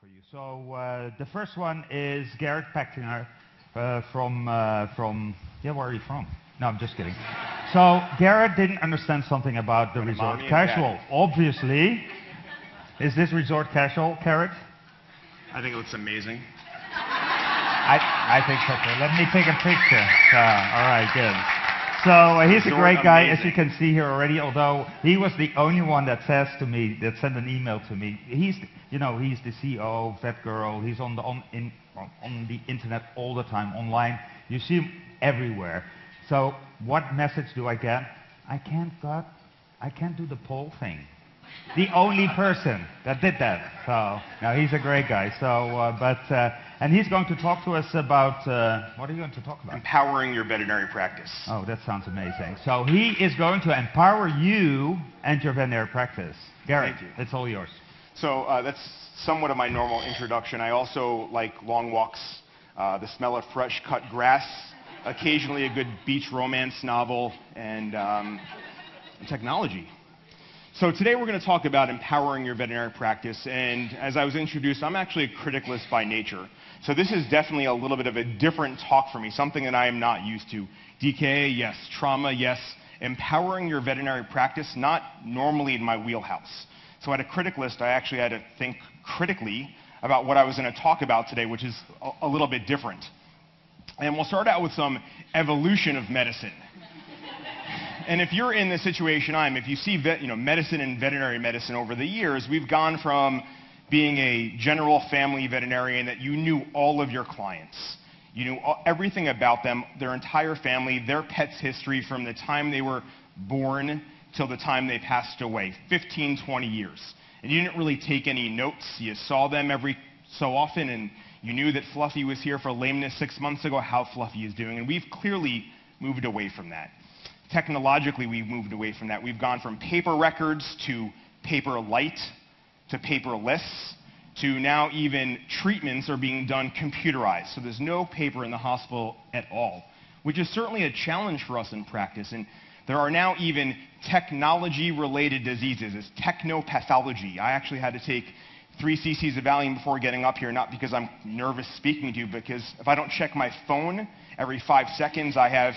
for you. So the first one is Garrett Pectinger from yeah, where are you from? No, I'm just kidding. So Garrett didn't understand something about the resort casual. Obviously, is this resort casual, Garrett? I think it looks amazing. I think so too. Let me take a picture. All right, good. So he's a great guy, as you can see here already. Although he was the only one that sent an email to me. He's the CEO of VetGirl. He's on the internet all the time, online. You see him everywhere. So what message do I get? I can't do the poll thing. The only person that did that. So now he's a great guy. So and he's going to talk to us about what are you going to talk about? Empowering your veterinary practice. Oh, that sounds amazing. So he is going to empower you and your veterinary practice. Garrett, it's all yours. So that's somewhat of my normal introduction. I also like long walks, the smell of fresh cut grass, occasionally a good beach romance novel, and technology. So today we're going to talk about empowering your veterinary practice, and as I was introduced, I'm actually a criticalist by nature. So this is definitely a little bit of a different talk for me, something that I am not used to. DKA, yes. Trauma, yes. Empowering your veterinary practice, not normally in my wheelhouse. So at a criticalist, I actually had to think critically about what I was going to talk about today, which is a little bit different. And we'll start out with some evolution of medicine. And if you're in the situation if you see medicine and veterinary medicine over the years, we've gone from being a general family veterinarian that you knew all of your clients. You knew everything about them, their entire family, their pet's history from the time they were born till the time they passed away, 15, 20 years. And you didn't really take any notes. You saw them every so often, and you knew that Fluffy was here for lameness 6 months ago, how Fluffy is doing. And we've clearly moved away from that. Technologically, we've moved away from that. We've gone from paper records to paper light to paperless to now even treatments are being done computerized. So there's no paper in the hospital at all, which is certainly a challenge for us in practice. And there are now even technology-related diseases. It's technopathology. I actually had to take 3 cc's of Valium before getting up here, not because I'm nervous speaking to you, because if I don't check my phone every 5 seconds, I have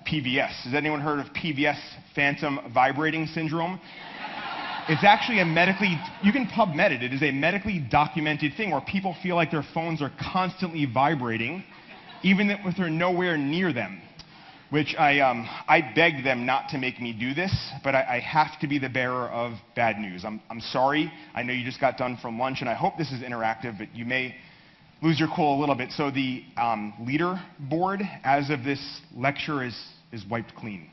PVS. Has anyone heard of PVS, phantom vibrating syndrome? It's actually you can PubMed it. It is a medically documented thing where people feel like their phones are constantly vibrating, even if they're nowhere near them. Which I begged them not to make me do this, but I have to be the bearer of bad news. I'm sorry. I know you just got done from lunch, and I hope this is interactive, but you may lose your cool a little bit. So the leaderboard, as of this lecture, is wiped clean.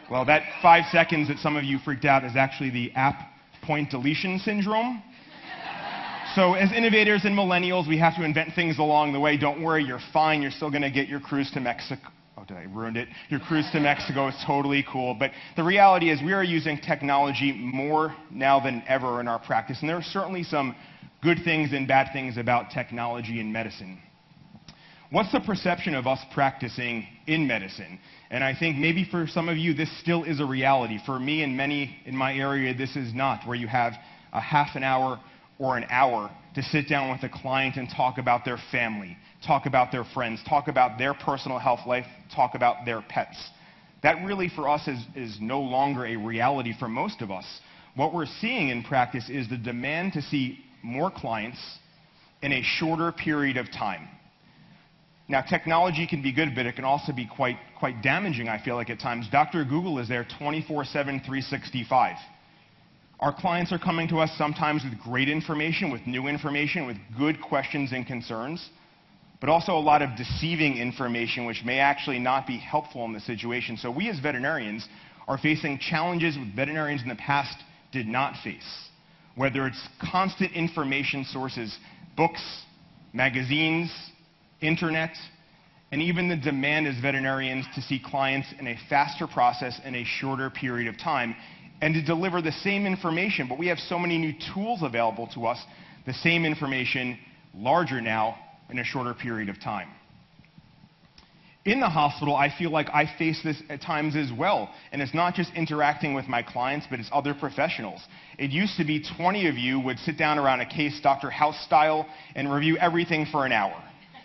Well, that 5 seconds that some of you freaked out is actually the app point deletion syndrome. So as innovators and millennials, we have to invent things along the way. Don't worry, you're fine. You're still going to get your cruise to Mexico. Oh, did I ruin it? Your cruise to Mexico is totally cool. But the reality is we are using technology more now than ever in our practice. And there are certainly some good things and bad things about technology in medicine. What's the perception of us practicing in medicine? And I think maybe for some of you, this still is a reality. For me and many in my area, this is not, where you have a half an hour or an hour to sit down with a client and talk about their family, talk about their friends, talk about their personal health life, talk about their pets. That really for us is no longer a reality for most of us. What we're seeing in practice is the demand to see more clients in a shorter period of time. Now, technology can be good, but it can also be quite damaging, I feel like, at times. Dr. Google is there 24/7, 365. Our clients are coming to us sometimes with great information, with new information, with good questions and concerns, but also a lot of deceiving information which may actually not be helpful in the situation. So we as veterinarians are facing challenges that veterinarians in the past did not face, whether it's constant information sources, books, magazines, internet, and even the demand as veterinarians to see clients in a faster process in a shorter period of time and to deliver the same information. But we have so many new tools available to us, the same information larger now in a shorter period of time. In the hospital, I feel like I face this at times as well. And it's not just interacting with my clients, but it's other professionals. It used to be 20 of you would sit down around a case Dr. House style and review everything for an hour.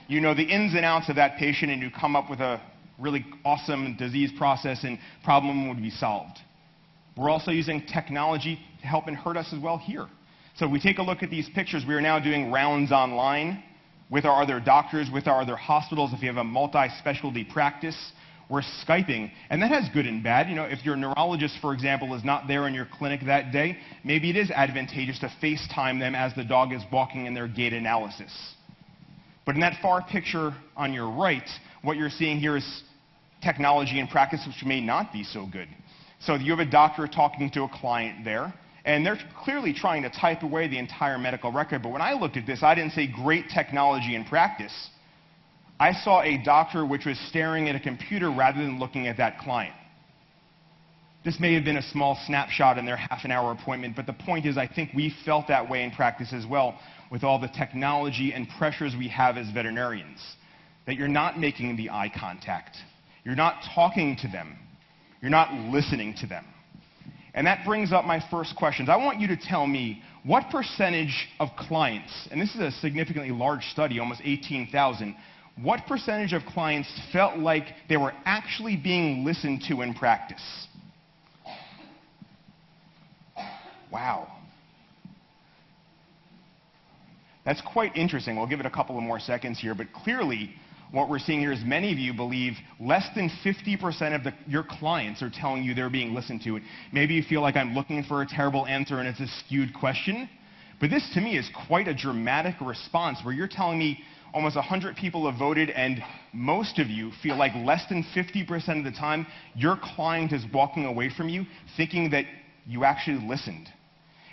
You know the ins and outs of that patient, and you come up with a really awesome disease process, and problem would be solved. We're also using technology to help and hurt us as well here. So we take a look at these pictures. We are now doing rounds online with our other doctors, with our other hospitals. If you have a multi-specialty practice, we're Skyping. And that has good and bad. You know, if your neurologist, for example, is not there in your clinic that day, maybe it is advantageous to FaceTime them as the dog is walking in their gait analysis. But in that far picture on your right, what you're seeing here is technology in practice which may not be so good. So you have a doctor talking to a client there, and they're clearly trying to type away the entire medical record. But when I looked at this, I didn't say great technology in practice. I saw a doctor which was staring at a computer rather than looking at that client. This may have been a small snapshot in their half-an-hour appointment, but the point is I think we felt that way in practice as well with all the technology and pressures we have as veterinarians. That you're not making the eye contact. You're not talking to them. You're not listening to them. And that brings up my first questions. I want you to tell me what percentage of clients, and this is a significantly large study, almost 18,000, what percentage of clients felt like they were actually being listened to in practice? Wow. That's quite interesting. We'll give it a couple of more seconds here, but clearly what we're seeing here is many of you believe less than 50% of your clients are telling you they're being listened to. Maybe you feel like I'm looking for a terrible answer and it's a skewed question, but this to me is quite a dramatic response where you're telling me almost 100 people have voted and most of you feel like less than 50% of the time your client is walking away from you thinking that you actually listened.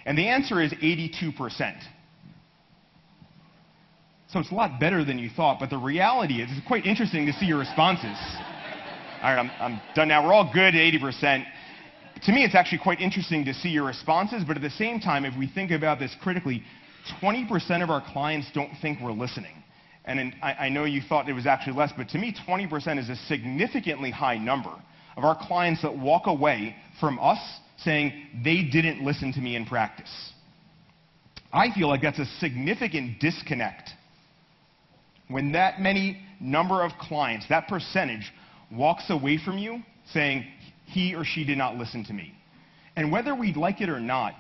And the answer is 82%. So it's a lot better than you thought, but the reality is it's quite interesting to see your responses. All right, I'm done now. We're all good at 80%. To me, it's actually quite interesting to see your responses, but at the same time, if we think about this critically, 20% of our clients don't think we're listening. And I know you thought it was actually less, but to me, 20% is a significantly high number of our clients that walk away from us saying they didn't listen to me in practice. I feel like that's a significant disconnect when that many number of clients, that percentage, walks away from you saying he or she did not listen to me. And whether we like it or not,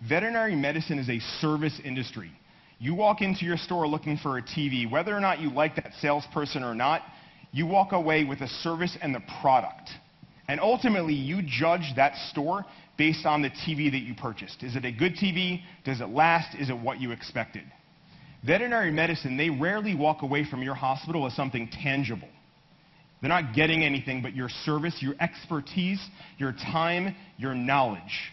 veterinary medicine is a service industry. You walk into your store looking for a TV, whether or not you like that salesperson or not, you walk away with a service and the product. And ultimately, you judge that store based on the TV that you purchased. Is it a good TV? Does it last? Is it what you expected? Veterinary medicine, they rarely walk away from your hospital as something tangible. They're not getting anything but your service, your expertise, your time, your knowledge,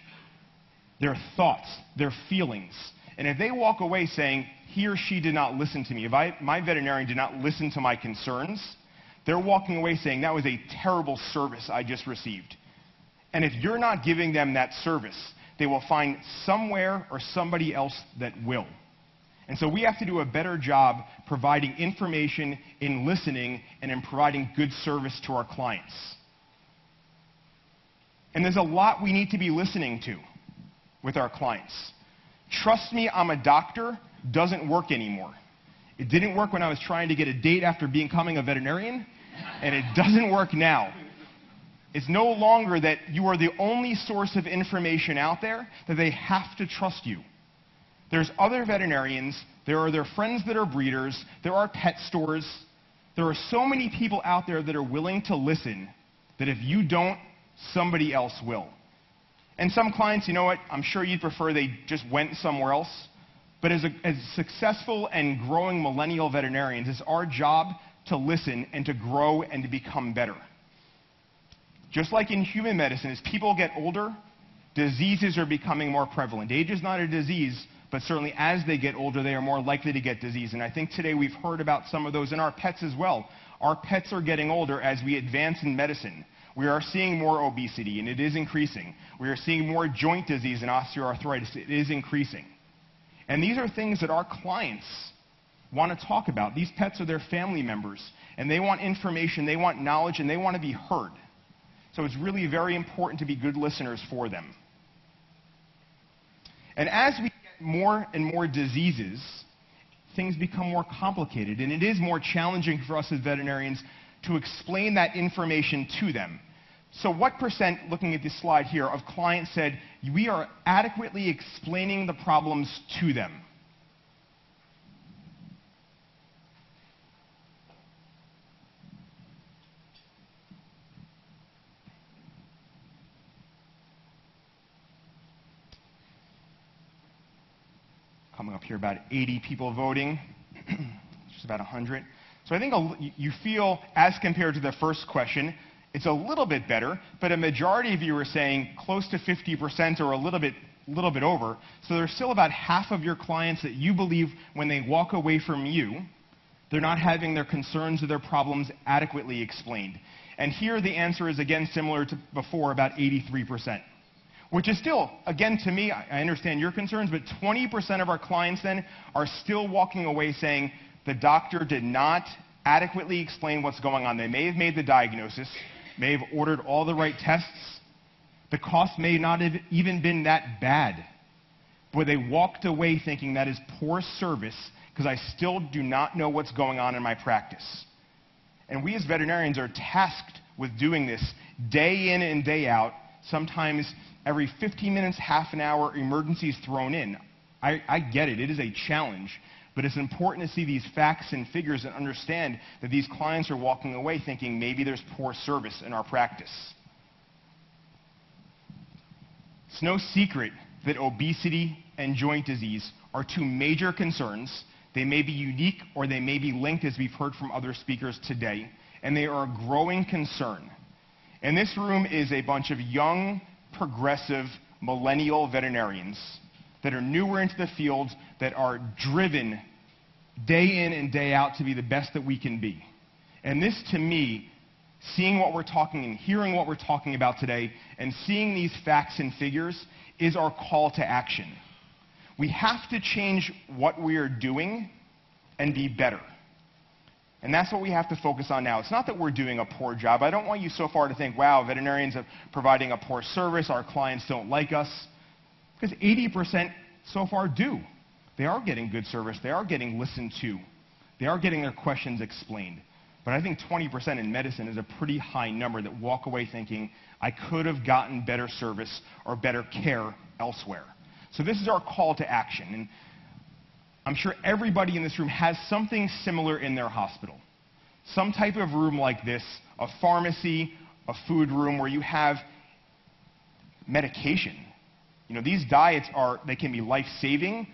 their thoughts, their feelings. And if they walk away saying, he or she did not listen to me, if my veterinarian did not listen to my concerns, they're walking away saying, that was a terrible service I just received. And if you're not giving them that service, they will find somewhere or somebody else that will. And so we have to do a better job providing information, in listening, and in providing good service to our clients. And there's a lot we need to be listening to with our clients. Trust me, I'm a doctor doesn't work anymore. It didn't work when I was trying to get a date after becoming a veterinarian, and it doesn't work now. It's no longer that you are the only source of information out there, that they have to trust you. There's other veterinarians, there are their friends that are breeders, there are pet stores. There are so many people out there that are willing to listen that if you don't, somebody else will. And some clients, you know what, I'm sure you'd prefer they just went somewhere else. But as successful and growing millennial veterinarians, it's our job to listen and to grow and to become better. Just like in human medicine, as people get older, diseases are becoming more prevalent. Age is not a disease, but certainly as they get older, they are more likely to get disease. And I think today we've heard about some of those in our pets as well. Our pets are getting older as we advance in medicine. We are seeing more obesity, and it is increasing. We are seeing more joint disease and osteoarthritis. It is increasing. And these are things that our clients want to talk about. These pets are their family members, and they want information, they want knowledge, and they want to be heard. So it's really very important to be good listeners for them. And as we get more and more diseases, things become more complicated, and it is more challenging for us as veterinarians to explain that information to them. So what percent, looking at this slide here, of clients said, we are adequately explaining the problems to them? Coming up here, about 80 people voting, just about 100. So I think you feel, as compared to the first question, it's a little bit better, but a majority of you are saying close to 50% or a little bit over. So there's still about half of your clients that you believe when they walk away from you, they're not having their concerns or their problems adequately explained. And here the answer is, again, similar to before, about 83%. Which is still, again, to me, I understand your concerns, but 20% of our clients then are still walking away saying the doctor did not adequately explain what's going on. They may have made the diagnosis, may have ordered all the right tests. The cost may not have even been that bad. But they walked away thinking that is poor service because I still do not know what's going on in my practice. And we as veterinarians are tasked with doing this day in and day out. Sometimes every 15 minutes, half an hour, emergencies thrown in. I get it. It is a challenge. But it's important to see these facts and figures and understand that these clients are walking away thinking maybe there's poor service in our practice. It's no secret that obesity and joint disease are two major concerns. They may be unique or they may be linked, as we've heard from other speakers today, and they are a growing concern. And this room is a bunch of young, progressive, millennial veterinarians that are newer into the field, that are driven day in and day out to be the best that we can be. And this, to me, seeing what we're talking and hearing what we're talking about today and seeing these facts and figures is our call to action. We have to change what we are doing and be better. And that's what we have to focus on now. It's not that we're doing a poor job. I don't want you so far to think, wow, veterinarians are providing a poor service, our clients don't like us. Because 80% so far do. They are getting good service. They are getting listened to. They are getting their questions explained. But I think 20% in medicine is a pretty high number that walk away thinking, I could have gotten better service or better care elsewhere. So this is our call to action. And I'm sure everybody in this room has something similar in their hospital. Some type of room like this, a pharmacy, a food room where you have medication. You know, these diets they can be life-saving,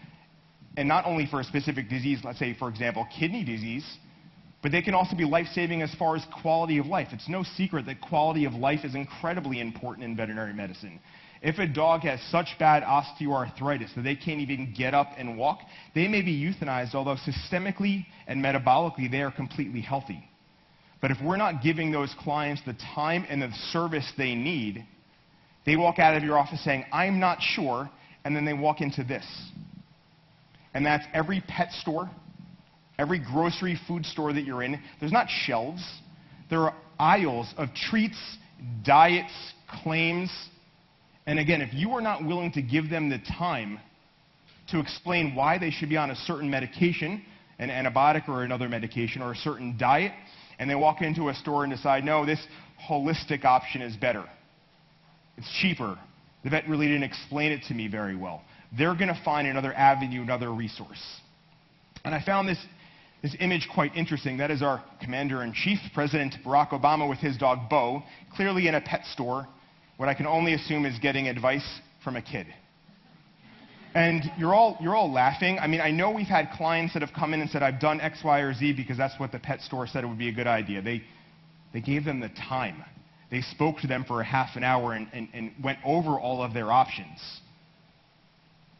and not only for a specific disease, let's say, for example, kidney disease, but they can also be life-saving as far as quality of life. It's no secret that quality of life is incredibly important in veterinary medicine. If a dog has such bad osteoarthritis that they can't even get up and walk, they may be euthanized, although systemically and metabolically they are completely healthy. But if we're not giving those clients the time and the service they need, they walk out of your office saying, I'm not sure, and then they walk into this. And that's every pet store, every grocery food store that you're in. There's not shelves. There are aisles of treats, diets, claims. And again, if you are not willing to give them the time to explain why they should be on a certain medication, an antibiotic or another medication, or a certain diet, and they walk into a store and decide, no, this holistic option is better. It's cheaper. The vet really didn't explain it to me very well. They're going to find another avenue, another resource. And I found this image quite interesting. That is our Commander-in-Chief, President Barack Obama, with his dog Bo, clearly in a pet store, what I can only assume is getting advice from a kid. And you're all laughing. I mean, I know we've had clients that have come in and said, I've done X, Y, or Z because that's what the pet store said it would be a good idea. They gave them the time. They spoke to them for a half an hour and went over all of their options.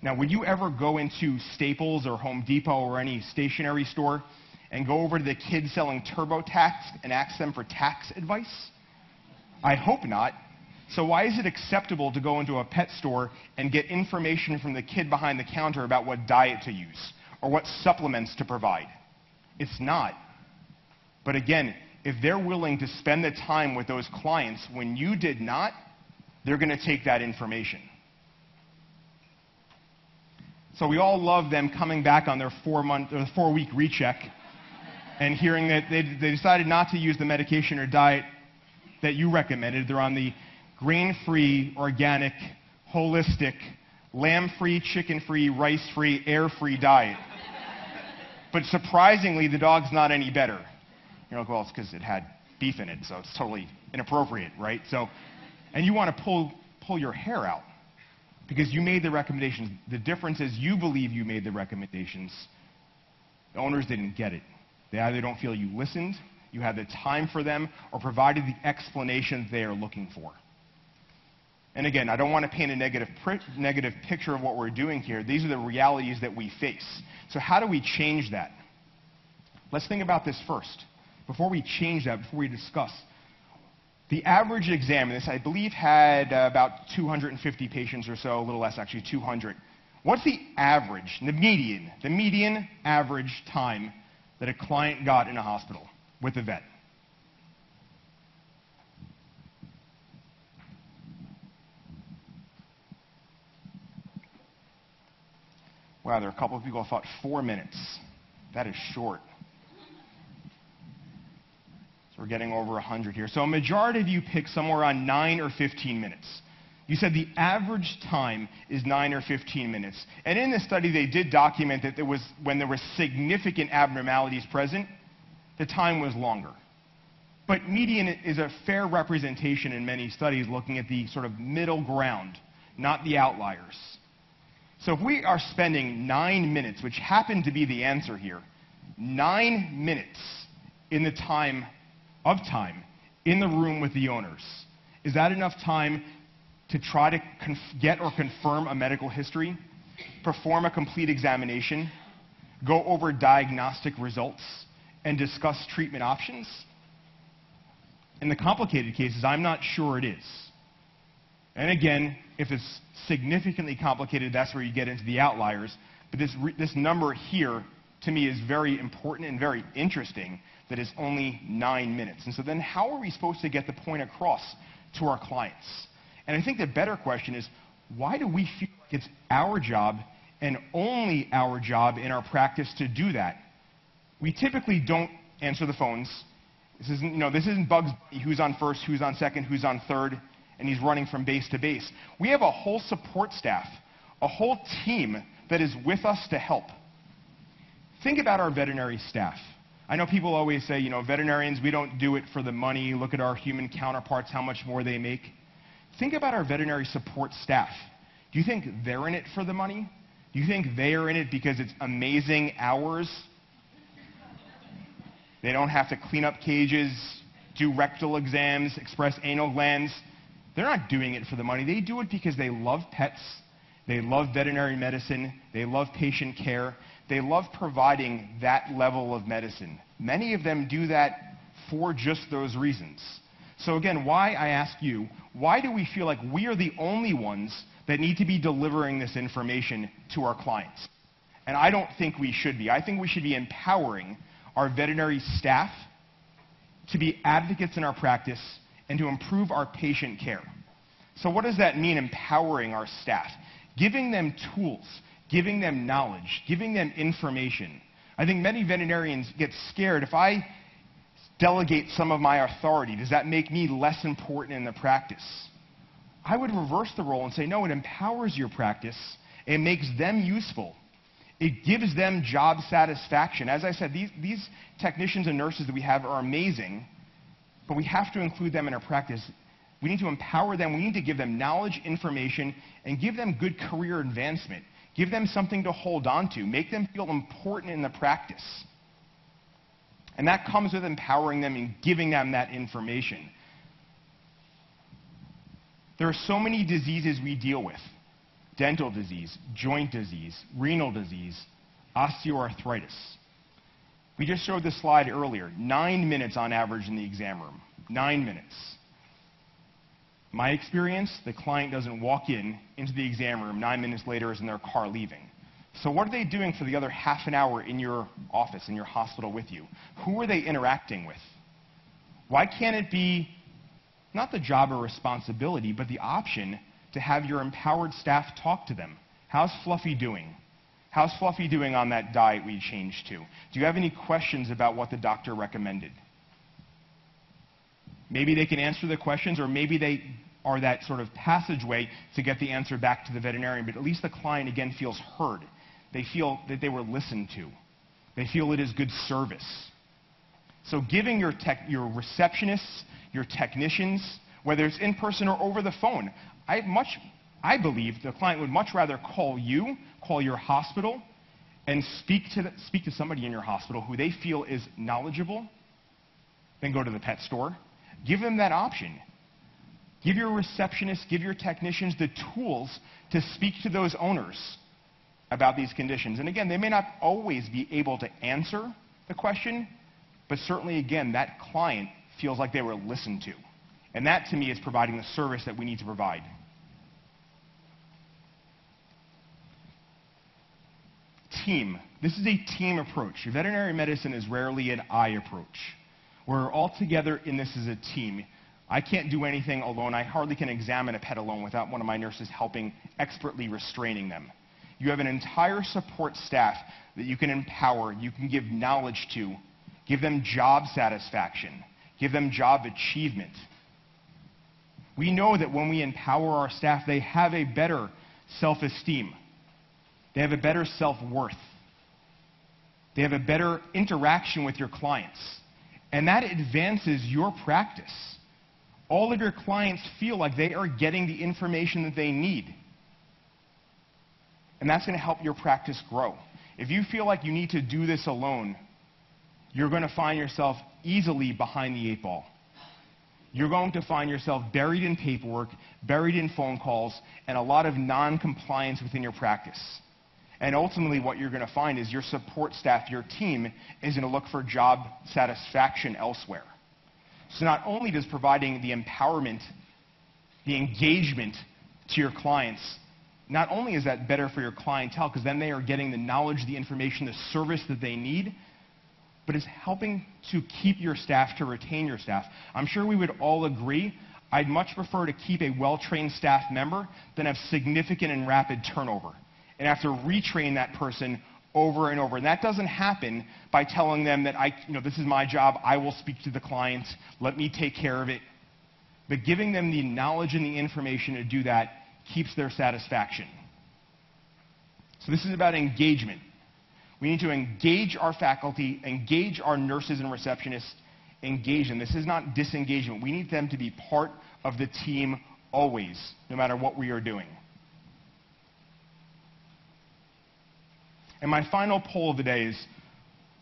Now, would you ever go into Staples or Home Depot or any stationery store and go over to the kid selling TurboTax and ask them for tax advice? I hope not. So why is it acceptable to go into a pet store and get information from the kid behind the counter about what diet to use or what supplements to provide? It's not. But again, if they're willing to spend the time with those clients when you did not, they're going to take that information. So we all love them coming back on their 4-week recheck and hearing that they decided not to use the medication or diet that you recommended. They're on the grain-free, organic, holistic, lamb-free, chicken-free, rice-free, air-free diet. But surprisingly, the dog's not any better. You're like, well, it's because it had beef in it, so it's totally inappropriate, right? So, and you want to pull your hair out because you made the recommendations. The difference is you believe you made the recommendations. The owners didn't get it. They either don't feel you listened, you had the time for them, or provided the explanation they are looking for. And again, I don't want to paint a negative picture of what we're doing here. These are the realities that we face. So how do we change that? Let's think about this first. Before we change that, before we discuss, the average exam, and this I believe had about 250 patients or so, a little less actually, 200. What's the average, the median average time that a client got in a hospital with a vet? Wow, there are a couple of people who thought 4 minutes. That is short. So we're getting over 100 here. So a majority of you picked somewhere around 9 or 15 minutes. You said the average time is 9 or 15 minutes. And in this study, they did document that when there were significant abnormalities present, the time was longer. But median is a fair representation in many studies looking at the sort of middle ground, not the outliers. So if we are spending 9 minutes, which happened to be the answer here, 9 minutes in the time in the room with the owners, is that enough time to try to get or confirm a medical history, perform a complete examination, go over diagnostic results, and discuss treatment options? In the complicated cases, I'm not sure it is. And again, if it's significantly complicated, that's where you get into the outliers. But this number here, to me, is very important and very interesting, that is only 9 minutes. And so then how are we supposed to get the point across to our clients? And I think the better question is, why do we feel like it's our job and only our job in our practice to do that? We typically don't answer the phones. This isn't Bugs Bunny, who's on first, who's on second, who's on third, and he's running from base to base. We have a whole support staff, a whole team that is with us to help. Think about our veterinary staff. I know people always say, veterinarians, we don't do it for the money. Look at our human counterparts, how much more they make. Think about our veterinary support staff. Do you think they're in it for the money? Do you think they are in it because it's amazing hours? They don't have to clean up cages, do rectal exams, express anal glands. They're not doing it for the money. They do it because they love pets. They love veterinary medicine. They love patient care. They love providing that level of medicine. Many of them do that for just those reasons. So again, why, I ask you, why do we feel like we are the only ones that need to be delivering this information to our clients? And I don't think we should be. I think we should be empowering our veterinary staff to be advocates in our practice and to improve our patient care. So what does that mean, empowering our staff? Giving them tools, giving them knowledge, giving them information. I think many veterinarians get scared. If I delegate some of my authority, does that make me less important in the practice? I would reverse the role and say, no, it empowers your practice. It makes them useful. It gives them job satisfaction. As I said, these technicians and nurses that we have are amazing, but we have to include them in our practice. We need to empower them. We need to give them knowledge, information, and give them good career advancement. Give them something to hold on to. Make them feel important in the practice. And that comes with empowering them and giving them that information. There are so many diseases we deal with. Dental disease, joint disease, renal disease, osteoarthritis. We just showed this slide earlier. 9 minutes on average in the exam room. 9 minutes. My experience, the client doesn't walk into the exam room 9 minutes later is in their car leaving. So what are they doing for the other half an hour in your office, in your hospital with you? Who are they interacting with? Why can't it be not the job or responsibility, but the option to have your empowered staff talk to them? How's Fluffy doing? How's Fluffy doing on that diet we changed to? Do you have any questions about what the doctor recommended? Maybe they can answer the questions, or maybe they are that sort of passageway to get the answer back to the veterinarian, but at least the client, again, feels heard. They feel that they were listened to. They feel it is good service. So giving your receptionists, your technicians, whether it's in person or over the phone, I believe the client would much rather call you, call your hospital, and speak to somebody in your hospital who they feel is knowledgeable than go to the pet store. Give them that option. Give your receptionists, give your technicians the tools to speak to those owners about these conditions. And again, they may not always be able to answer the question, but certainly, again, that client feels like they were listened to. And that, to me, is providing the service that we need to provide. Team. This is a team approach. Veterinary medicine is rarely an I approach. We're all together in this as a team. I can't do anything alone. I hardly can examine a pet alone without one of my nurses helping, expertly restraining them. You have an entire support staff that you can empower, you can give knowledge to, give them job satisfaction, give them job achievement. We know that when we empower our staff, they have a better self-esteem. They have a better self-worth. They have a better interaction with your clients. And that advances your practice. All of your clients feel like they are getting the information that they need. And that's going to help your practice grow. If you feel like you need to do this alone, you're going to find yourself easily behind the 8 ball. You're going to find yourself buried in paperwork, buried in phone calls, and a lot of non-compliance within your practice. And ultimately what you're going to find is your support staff, your team, is going to look for job satisfaction elsewhere. So not only does providing the empowerment, the engagement to your clients, not only is that better for your clientele, because then they are getting the knowledge, the information, the service that they need, but it's helping to keep your staff, to retain your staff. I'm sure we would all agree, I'd much prefer to keep a well-trained staff member than have significant and rapid turnover and have to retrain that person over and over. And that doesn't happen by telling them that, this is my job, I will speak to the client, let me take care of it. But giving them the knowledge and the information to do that keeps their satisfaction. So this is about engagement. We need to engage our faculty, engage our nurses and receptionists, engage them. This is not disengagement. We need them to be part of the team always, no matter what we are doing. And my final poll of the day is,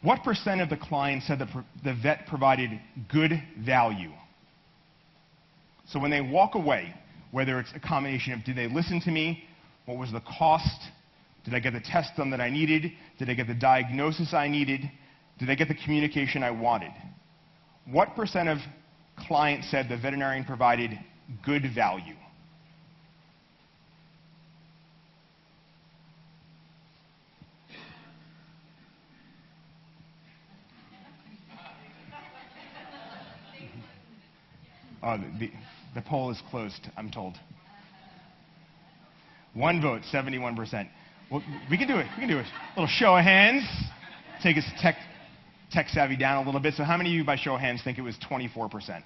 what % of the clients said the vet provided good value? So when they walk away, whether it's a combination of did they listen to me, what was the cost, did I get the test done that I needed, did I get the diagnosis I needed, did I get the communication I wanted? What % of clients said the veterinarian provided good value? The poll is closed, I'm told. 1 vote, 71%. Well, we can do it. We can do it. A little show of hands. Take us tech savvy down a little bit. So how many of you, by show of hands, think it was 24%?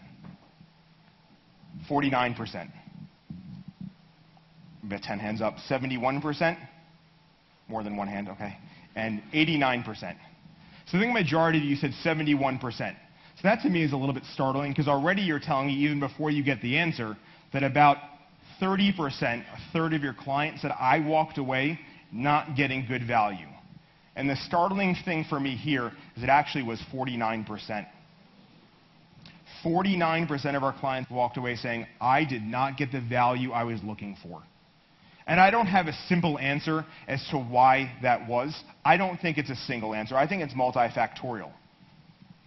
49%. Bet 10 hands up. 71%? More than one hand, okay. And 89%. So I think the majority of you said 71%. So that to me is a little bit startling, because already you're telling me, even before you get the answer, that about 30%, a third of your clients, said I walked away not getting good value. And the startling thing for me here is it actually was 49%. 49% of our clients walked away saying, I did not get the value I was looking for. And I don't have a simple answer as to why that was. I don't think it's a single answer. I think it's multifactorial.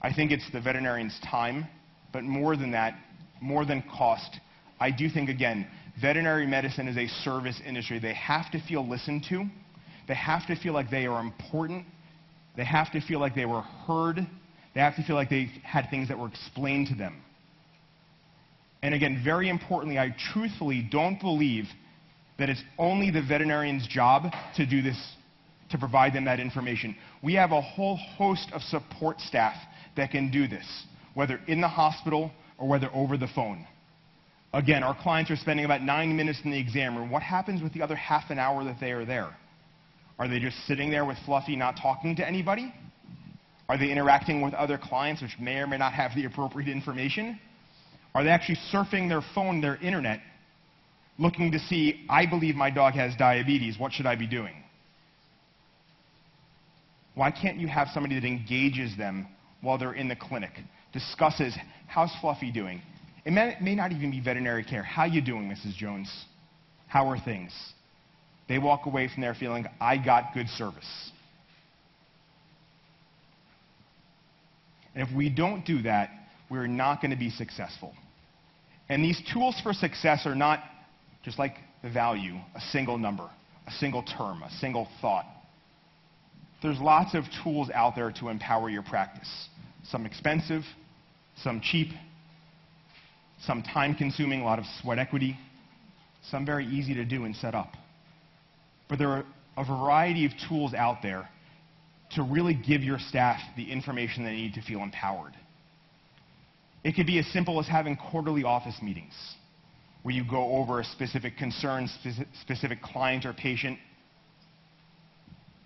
I think it's the veterinarian's time, but more than that, more than cost, I do think, again, veterinary medicine is a service industry. They have to feel listened to. They have to feel like they are important. They have to feel like they were heard. They have to feel like they had things that were explained to them. And again, very importantly, I truthfully don't believe that it's only the veterinarian's job to do this, to provide them that information. We have a whole host of support staff that can do this, whether in the hospital or whether over the phone. Again, our clients are spending about 9 minutes in the exam room. What happens with the other half an hour that they are there? Are they just sitting there with Fluffy not talking to anybody? Are they interacting with other clients which may or may not have the appropriate information? Are they actually surfing their phone, their internet, looking to see, I believe my dog has diabetes, what should I be doing? Why can't you have somebody that engages them while they're in the clinic, discusses, how's Fluffy doing? It may not even be veterinary care. How you doing, Mrs. Jones? How are things? They walk away from there feeling, I got good service. And if we don't do that, we're not going to be successful. And these tools for success are not, just like the value, a single number, a single term, a single thought. There's lots of tools out there to empower your practice. Some expensive, some cheap, some time-consuming, a lot of sweat equity, some very easy to do and set up. But there are a variety of tools out there to really give your staff the information they need to feel empowered. It could be as simple as having quarterly office meetings where you go over a specific concern, specific client or patient.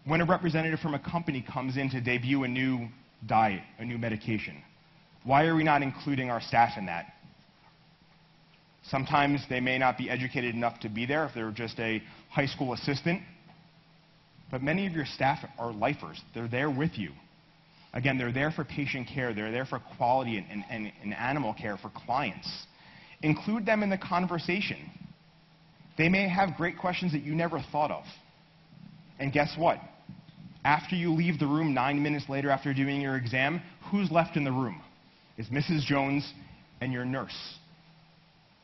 When a representative from a company comes in to debut a new diet, a new medication, why are we not including our staff in that? Sometimes they may not be educated enough to be there if they're just a high school assistant. But many of your staff are lifers. They're there with you. Again, they're there for patient care. They're there for quality and animal care for clients. Include them in the conversation. They may have great questions that you never thought of. And guess what? After you leave the room 9 minutes later after doing your exam, who's left in the room? It's Mrs. Jones and your nurse.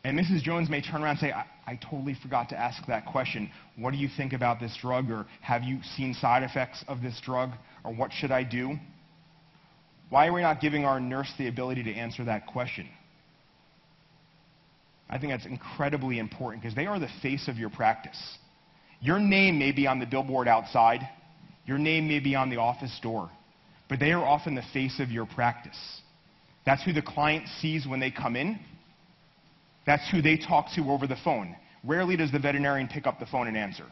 And Mrs. Jones may turn around and say, I totally forgot to ask that question. What do you think about this drug? Or have you seen side effects of this drug? Or what should I do? Why are we not giving our nurse the ability to answer that question? I think that's incredibly important because they are the face of your practice. Your name may be on the billboard outside. Your name may be on the office door. But they are often the face of your practice. That's who the client sees when they come in. That's who they talk to over the phone. Rarely does the veterinarian pick up the phone and answer.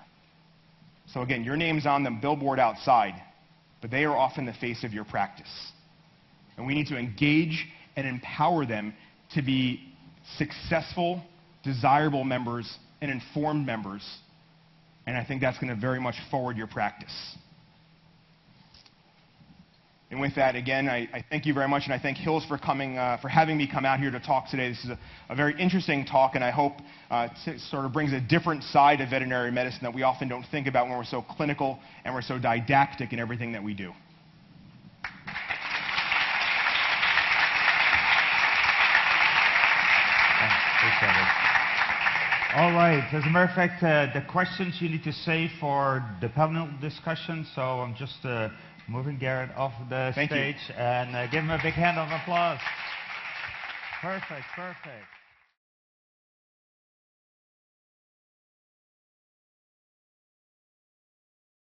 So again, your name's on the billboard outside, but they are often the face of your practice. And we need to engage and empower them to be successful, desirable members and informed members. And I think that's going to very much forward your practice. And with that, again, I thank you very much, and I thank Hills for coming, for having me come out here to talk today. This is a very interesting talk, and I hope it sort of brings a different side of veterinary medicine that we often don't think about when we're so clinical and we're so didactic in everything that we do. All right. As a matter of fact, the questions you need to save for the panel discussion, so I'm just moving Garrett off the stage and give him a big hand of applause. Perfect, perfect.